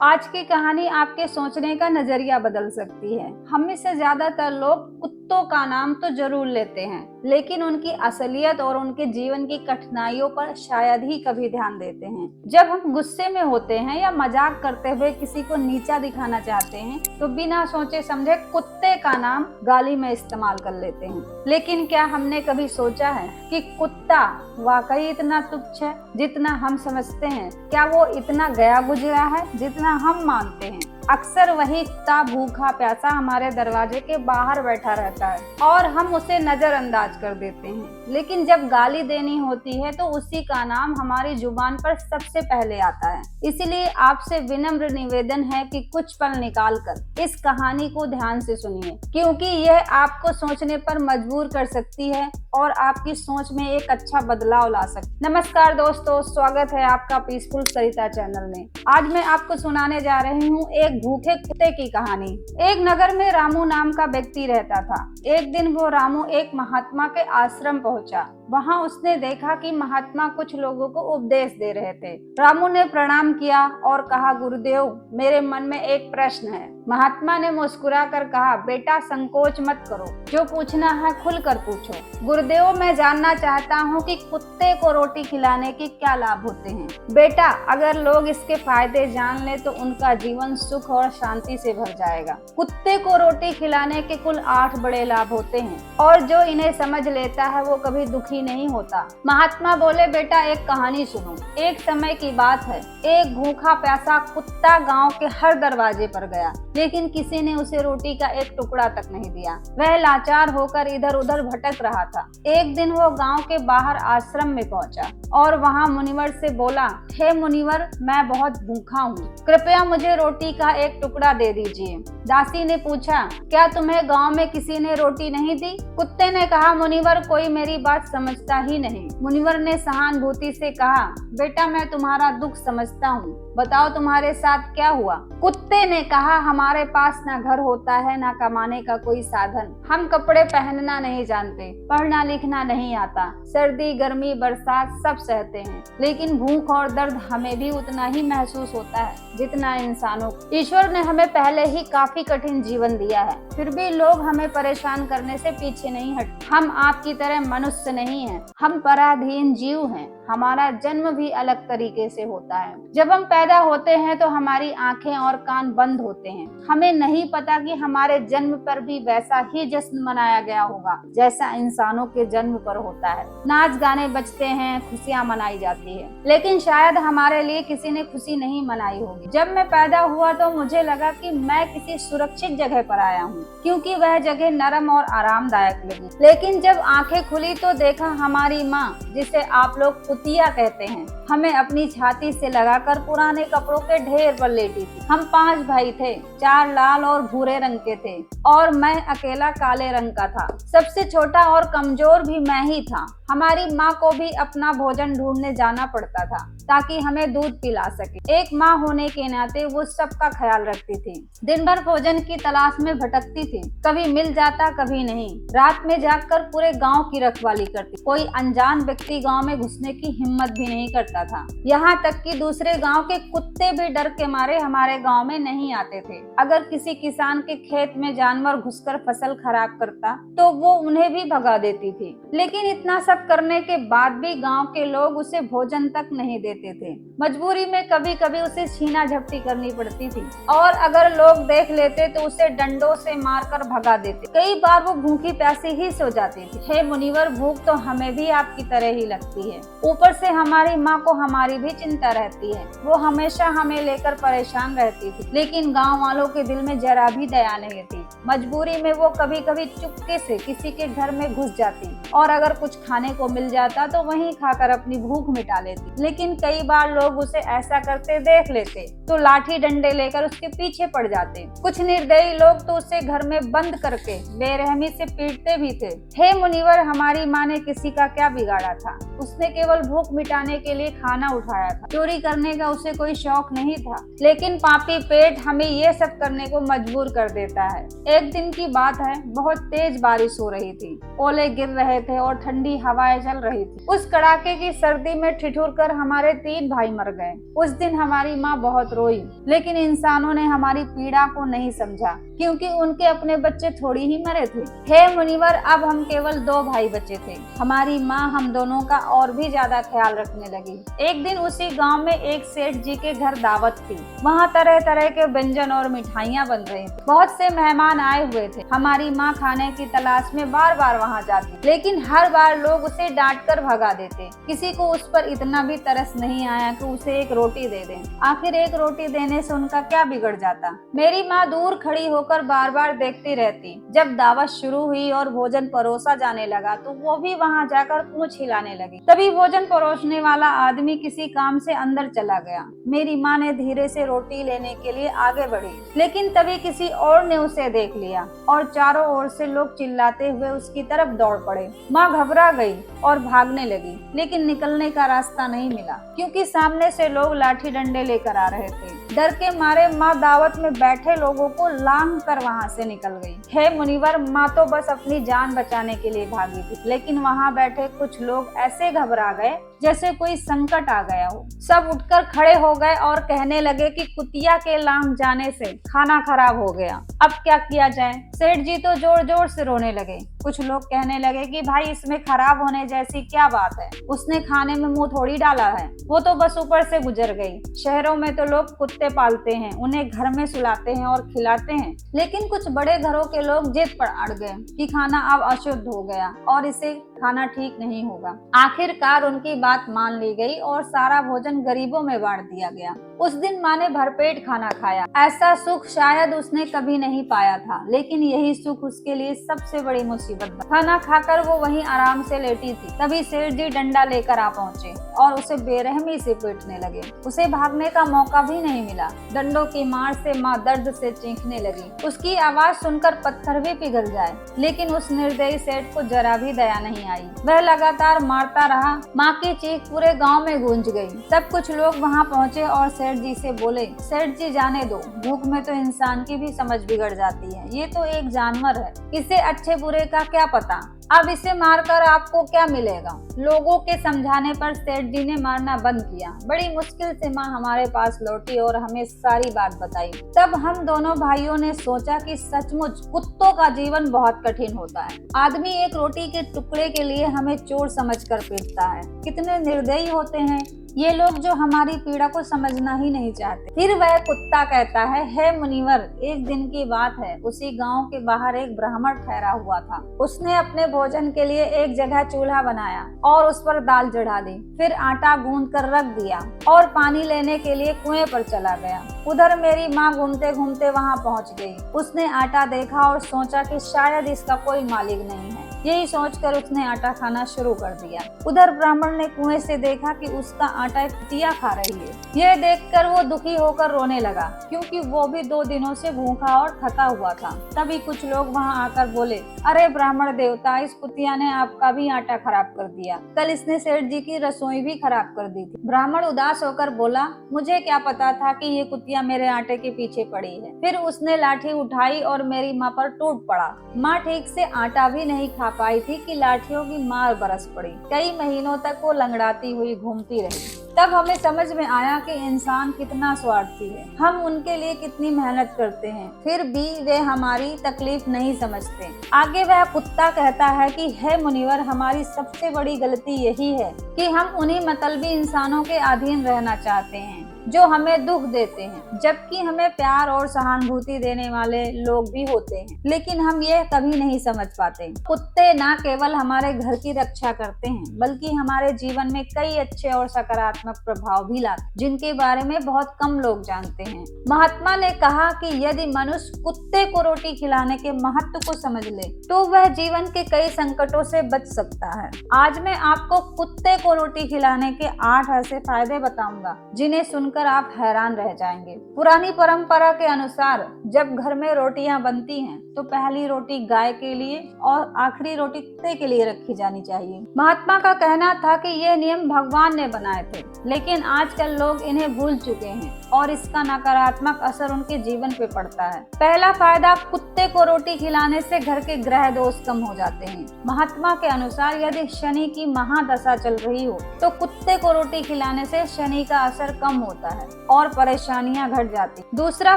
आज की कहानी आपके सोचने का नजरिया बदल सकती है। हम में से ज्यादातर लोग कुत्तों का नाम तो जरूर लेते हैं, लेकिन उनकी असलियत और उनके जीवन की कठिनाइयों पर शायद ही कभी ध्यान देते हैं। जब हम गुस्से में होते हैं या मजाक करते हुए किसी को नीचा दिखाना चाहते हैं, तो बिना सोचे समझे कुत्ते का नाम गाली में इस्तेमाल कर लेते हैं। लेकिन क्या हमने कभी सोचा है कि कुत्ता वाकई इतना तुच्छ है जितना हम समझते हैं? क्या वो इतना गया गुजरा है जितना हम मानते हैं? अक्सर वही कुत्ता भूखा प्यासा हमारे दरवाजे के बाहर बैठा रहता है और हम उसे नजरअंदाज कर देते हैं, लेकिन जब गाली देनी होती है तो उसी का नाम हमारी जुबान पर सबसे पहले आता है। इसलिए आपसे विनम्र निवेदन है कि कुछ पल निकालकर इस कहानी को ध्यान से सुनिए, क्योंकि यह आपको सोचने पर मजबूर कर सकती है और आपकी सोच में एक अच्छा बदलाव ला सकती है। नमस्कार दोस्तों, स्वागत है आपका पीसफुल सरिता चैनल में। आज मैं आपको सुनाने जा रही हूँ एक भूखे कुत्ते की कहानी। एक नगर में रामू नाम का व्यक्ति रहता था। एक दिन वो रामू एक महात्मा के आश्रम पहुंचा। वहां उसने देखा कि महात्मा कुछ लोगों को उपदेश दे रहे थे। रामू ने प्रणाम किया और कहा, गुरुदेव, मेरे मन में एक प्रश्न है। महात्मा ने मुस्कुरा कर कहा, बेटा संकोच मत करो, जो पूछना है खुलकर पूछो। गुरुदेव, मैं जानना चाहता हूँ कि कुत्ते को रोटी खिलाने के क्या लाभ होते हैं। बेटा, अगर लोग इसके फायदे जान ले तो उनका जीवन सुख और शांति से भर जाएगा। कुत्ते को रोटी खिलाने के कुल 8 बड़े लाभ होते हैं और जो इन्हें समझ लेता है वो कभी दुखी नहीं होता। महात्मा बोले, बेटा एक कहानी सुनो। एक समय की बात है, एक भूखा प्यासा कुत्ता गांव के हर दरवाजे पर गया, लेकिन किसी ने उसे रोटी का एक टुकड़ा तक नहीं दिया। वह लाचार होकर इधर उधर भटक रहा था। एक दिन वो गांव के बाहर आश्रम में पहुंचा और वहां मुनिवर से बोला, हे मुनिवर, मैं बहुत भूखा हूँ, कृपया मुझे रोटी का एक टुकड़ा दे दीजिए। दासी ने पूछा, क्या तुम्हें गांव में किसी ने रोटी नहीं दी? कुत्ते ने कहा, मुनिवर, कोई मेरी बात समझता ही नहीं। मुनिवर ने सहानुभूति से कहा, बेटा मैं तुम्हारा दुख समझता हूँ, बताओ तुम्हारे साथ क्या हुआ? कुत्ते ने कहा, हमारे पास ना घर होता है ना कमाने का कोई साधन, हम कपड़े पहनना नहीं जानते, पढ़ना लिखना नहीं आता, सर्दी गर्मी बरसात सब सहते हैं, लेकिन भूख और दर्द हमें भी उतना ही महसूस होता है जितना इंसानों को। ईश्वर ने हमें पहले ही काफी कठिन जीवन दिया है, फिर भी लोग हमें परेशान करने से पीछे नहीं हटते। हम आपकी तरह मनुष्य नहीं हैं, हम पराधीन जीव हैं। हमारा जन्म भी अलग तरीके से होता है। जब हम पैदा होते हैं तो हमारी आंखें और कान बंद होते हैं। हमें नहीं पता कि हमारे जन्म पर भी वैसा ही जश्न मनाया गया होगा जैसा इंसानों के जन्म पर होता है। नाच गाने बजते हैं, खुशियां मनाई जाती है, लेकिन शायद हमारे लिए किसी ने खुशी नहीं मनाई होगी। जब मैं पैदा हुआ तो मुझे लगा कि मैं किसी सुरक्षित जगह पर आया हूँ, क्योंकि वह जगह नरम और आरामदायक लगी। लेकिन जब आंखें खुली तो देखा हमारी माँ, जिसे आप लोग कुतिया कहते हैं, हमें अपनी छाती से लगाकर पुराने कपड़ों के ढेर पर लेटी थी। हम 5 भाई थे, 4 लाल और भूरे रंग के थे और मैं अकेला काले रंग का था। सबसे छोटा और कमजोर भी मैं ही था। हमारी माँ को भी अपना भोजन ढूंढने जाना पड़ता था ताकि हमें दूध पिला सके। एक माँ होने के नाते वो सबका ख्याल रखती थी। दिन भर भोजन की तलाश में भटकती थी, कभी मिल जाता कभी नहीं। रात में जागकर पूरे गांव की रखवाली करती। कोई अनजान व्यक्ति गांव में घुसने की हिम्मत भी नहीं करता था। यहाँ तक कि दूसरे गांव के कुत्ते भी डर के मारे हमारे गांव में नहीं आते थे। अगर किसी किसान के खेत में जानवर घुसकर फसल खराब करता तो वो उन्हें भी भगा देती थी। लेकिन इतना सब करने के बाद भी गांव के लोग उसे भोजन तक नहीं देते थे। मजबूरी में कभी कभी उसे छीना झपटी करनी पड़ती थी और अगर लोग देख लेते तो उसे डंडों से मारकर भगा देते। कई बार वो भूखी प्यासी ही सो जाती थी। हे मुनिवर, भूख तो हमें भी आपकी तरह ही लगती है। ऊपर से हमारी माँ को हमारी भी चिंता रहती है। वो हमेशा हमें लेकर परेशान रहती थी, लेकिन गाँव वालों के दिल में जरा भी दया नहीं थी। मजबूरी में वो कभी कभी चुपके से किसी के घर में घुस जाती और अगर कुछ खाने को मिल जाता तो वहीं खाकर अपनी भूख मिटा लेती। लेकिन कई बार लोग उसे ऐसा करते देख लेते तो लाठी डंडे लेकर उसके पीछे पड़ जाते। कुछ निर्दयी लोग तो उसे घर में बंद करके बेरहमी से पीटते भी थे। हे मुनिवर, हमारी माँ ने किसी का क्या बिगाड़ा था? उसने केवल केवल भूख मिटाने के लिए खाना उठाया था। चोरी करने का उसे कोई शौक नहीं था, लेकिन पापी पेट हमें ये सब करने को मजबूर कर देता है। एक दिन की बात है, बहुत तेज बारिश हो रही थी, ओले गिर रहे थे और ठंडी हवाएं चल रही थी। उस कड़ाके की सर्दी में ठिठुर कर हमारे 3 भाई मर गए। उस दिन हमारी माँ बहुत रोई, लेकिन इंसानों ने हमारी पीड़ा को नहीं समझा, क्योंकि उनके अपने बच्चे थोड़ी ही मरे थे। हे मुनिवर, अब हम केवल 2 भाई बचे थे। हमारी माँ हम दोनों का और भी ज्यादा ख्याल रखने लगी। एक दिन उसी गांव में एक सेठ जी के घर दावत थी। वहाँ तरह तरह के व्यंजन और मिठाइयाँ बन रही थी। बहुत से मेहमान आए हुए थे। हमारी माँ खाने की तलाश में बार बार वहाँ जाती, लेकिन हर बार लोग उसे डांट कर भगा देते। किसी को उस पर इतना भी तरस नहीं आया कि उसे एक रोटी दे दें। आखिर एक रोटी देने से उनका क्या बिगड़ जाता। मेरी माँ दूर खड़ी होकर बार बार देखती रहती। जब दावत शुरू हुई और भोजन परोसा जाने लगा तो वो भी वहाँ जाकर पूंछ हिलाने लगी। तभी भोजन परोसने वाला आदमी किसी काम से अंदर चला गया। मेरी माँ ने धीरे से रोटी लेने के लिए आगे बढ़ी, लेकिन तभी किसी और ने उसे देख लिया और चारों ओर से लोग चिल्लाते हुए उसकी तरफ दौड़ पड़े। माँ घबरा गई और भागने लगी, लेकिन निकलने का रास्ता नहीं मिला, क्योंकि सामने से लोग लाठी डंडे लेकर आ रहे थे। डर के मारे माँ दावत में बैठे लोगों को लांघ कर वहाँ से निकल गई। हे मुनिवर, माँ तो बस अपनी जान बचाने के लिए भागी थी, लेकिन वहाँ बैठे कुछ लोग ऐसे घबरा गए जैसे कोई संकट आ गया हो। सब उठकर खड़े हो गए और कहने लगे कि कुतिया के लांघ जाने से खाना खराब हो गया, अब क्या किया जाए। सेठ जी तो जोर जोर से रोने लगे। कुछ लोग कहने लगे कि भाई, इसमें खराब होने जैसी क्या बात है, उसने खाने में मुंह थोड़ी डाला है, वो तो बस ऊपर से गुजर गई। शहरों में तो लोग कुत्ते पालते हैं, उन्हें घर में सुलाते हैं और खिलाते हैं। लेकिन कुछ बड़े घरों के लोग जिद पर अड़ गए कि खाना अब अशुद्ध हो गया और इसे खाना ठीक नहीं होगा। आखिरकार उनकी बात मान ली गई और सारा भोजन गरीबों में बांट दिया गया। उस दिन माँ ने भरपेट खाना खाया। ऐसा सुख शायद उसने कभी नहीं पाया था, लेकिन यही सुख उसके लिए सबसे बड़ी मुसीबत बना। खाना खाकर वो वहीं आराम से लेटी थी, तभी सेठ जी डंडा लेकर आ पहुँचे और उसे बेरहमी से पीटने लगे। उसे भागने का मौका भी नहीं मिला। डंडों की मार से माँ दर्द से चीखने लगी। उसकी आवाज सुनकर पत्थर भी पिघल जाए, लेकिन उस निर्दयी सेठ को जरा भी दया नहीं आई। वह लगातार मारता रहा। माँ की चीख पूरे गांव में गूंज गई। तब कुछ लोग वहां पहुंचे और सेठ जी से बोले, सेठ जी जाने दो, भूख में तो इंसान की भी समझ बिगड़ जाती है। ये तो एक जानवर है, इसे अच्छे बुरे का क्या पता, अब इसे मारकर आपको क्या मिलेगा। लोगों के समझाने पर सेठ जी ने मारना बंद किया। बड़ी मुश्किल से माँ हमारे पास लौटी और हमें सारी बात बताई। तब हम दोनों भाइयों ने सोचा कि सचमुच कुत्तों का जीवन बहुत कठिन होता है। आदमी एक रोटी के टुकड़े के लिए हमें चोर समझकर पीटता है। कितने निर्दयी होते हैं ये लोग जो हमारी पीड़ा को समझना ही नहीं चाहते। फिर वह कुत्ता कहता है, हे मुनिवर, एक दिन की बात है, उसी गांव के बाहर एक ब्राह्मण ठहरा हुआ था। उसने अपने भोजन के लिए एक जगह चूल्हा बनाया और उस पर दाल चढ़ा दी, फिर आटा गूंद कर रख दिया और पानी लेने के लिए कुएं पर चला गया। उधर मेरी माँ घूमते घूमते वहाँ पहुँच गई। उसने आटा देखा और सोचा कि शायद इसका कोई मालिक नहीं है। यही सोचकर उसने आटा खाना शुरू कर दिया। उधर ब्राह्मण ने कुएं से देखा कि उसका आटा एक कुतिया खा रही है। यह देखकर वो दुखी होकर रोने लगा, क्योंकि वो भी 2 दिनों से भूखा और थका हुआ था। तभी कुछ लोग वहां आकर बोले, अरे ब्राह्मण देवता, इस कुतिया ने आपका भी आटा खराब कर दिया। कल इसने सेठ जी की रसोई भी खराब कर दी थी। ब्राह्मण उदास होकर बोला, मुझे क्या पता था कि ये कुतिया मेरे आटे के पीछे पड़ी है। फिर उसने लाठी उठाई और मेरी माँ पर टूट पड़ा। माँ ठीक से आटा भी नहीं खा पाई थी कि लाठियों की मार बरस पड़ी। कई महीनों तक वो लंगड़ाती हुई घूमती रही। तब हमें समझ में आया कि इंसान कितना स्वार्थी है। हम उनके लिए कितनी मेहनत करते हैं, फिर भी वे हमारी तकलीफ नहीं समझते। आगे वह कुत्ता कहता है कि हे मुनिवर, हमारी सबसे बड़ी गलती यही है कि हम उन्हीं मतलबी इंसानों के अधीन रहना चाहते हैं जो हमें दुख देते हैं, जबकि हमें प्यार और सहानुभूति देने वाले लोग भी होते हैं, लेकिन हम ये कभी नहीं समझ पाते। कुत्ते न केवल हमारे घर की रक्षा करते हैं, बल्कि हमारे जीवन में कई अच्छे और सकारात्मक प्रभाव भी लाते हैं, जिनके बारे में बहुत कम लोग जानते हैं। महात्मा ने कहा कि यदि मनुष्य कुत्ते को रोटी खिलाने के महत्व को समझ ले, तो वह जीवन के कई संकटों से बच सकता है। आज मैं आपको कुत्ते को रोटी खिलाने के 8 ऐसे फायदे बताऊंगा, जिन्हें सुन सुनकर आप हैरान रह जाएंगे। पुरानी परंपरा के अनुसार जब घर में रोटियां बनती हैं तो पहली रोटी गाय के लिए और आखिरी रोटी कुत्ते के लिए रखी जानी चाहिए। महात्मा का कहना था कि ये नियम भगवान ने बनाए थे, लेकिन आजकल लोग इन्हें भूल चुके हैं और इसका नकारात्मक असर उनके जीवन पे पड़ता है। पहला फायदा, कुत्ते को रोटी खिलाने से घर के ग्रह दोष कम हो जाते हैं। महात्मा के अनुसार यदि शनि की महादशा चल रही हो तो कुत्ते को रोटी खिलाने से शनि का असर कम होता है और परेशानियां घट जाती। दूसरा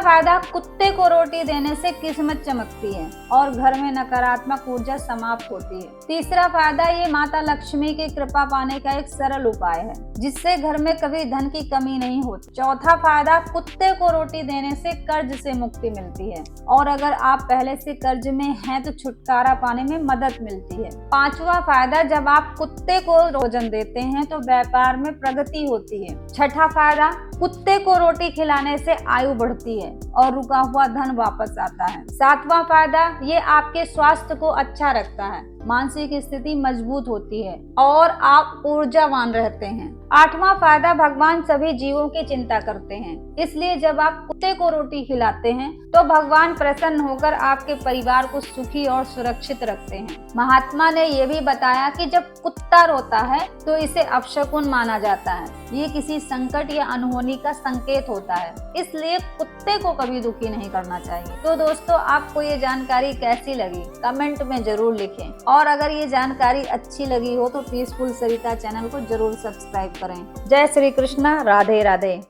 फायदा, कुत्ते को रोटी देने से किस्मत चमकती है और घर में नकारात्मक ऊर्जा समाप्त होती है। तीसरा फायदा, ये माता लक्ष्मी की कृपा पाने का एक सरल उपाय है जिससे घर में कभी धन की कमी नहीं होती। चौथा फायदा, कुत्ते को रोटी देने से कर्ज से मुक्ति मिलती है और अगर आप पहले से कर्ज में हैं तो छुटकारा पाने में मदद मिलती है। पांचवा फायदा, जब आप कुत्ते को भोजन देते हैं तो व्यापार में प्रगति होती है। छठा फायदा, कुत्ते को रोटी खिलाने से आयु बढ़ती है और रुका हुआ धन वापस आता है। सातवां फायदा, ये आपके स्वास्थ्य को अच्छा रखता है, मानसिक स्थिति मजबूत होती है और आप ऊर्जावान रहते हैं। आठवां फायदा, भगवान सभी जीवों की चिंता करते हैं, इसलिए जब आप कुत्ते को रोटी खिलाते हैं तो भगवान प्रसन्न होकर आपके परिवार को सुखी और सुरक्षित रखते हैं। महात्मा ने यह भी बताया कि जब कुत्ता रोता है तो इसे अपशकुन माना जाता है, ये किसी संकट या अनहोनी का संकेत होता है, इसलिए कुत्ते को कभी दुखी नहीं करना चाहिए। तो दोस्तों, आपको ये जानकारी कैसी लगी कमेंट में जरूर लिखें और अगर ये जानकारी अच्छी लगी हो तो पीसफुल सरिता चैनल को जरूर सब्सक्राइब करें। जय श्री कृष्णा, राधे राधे।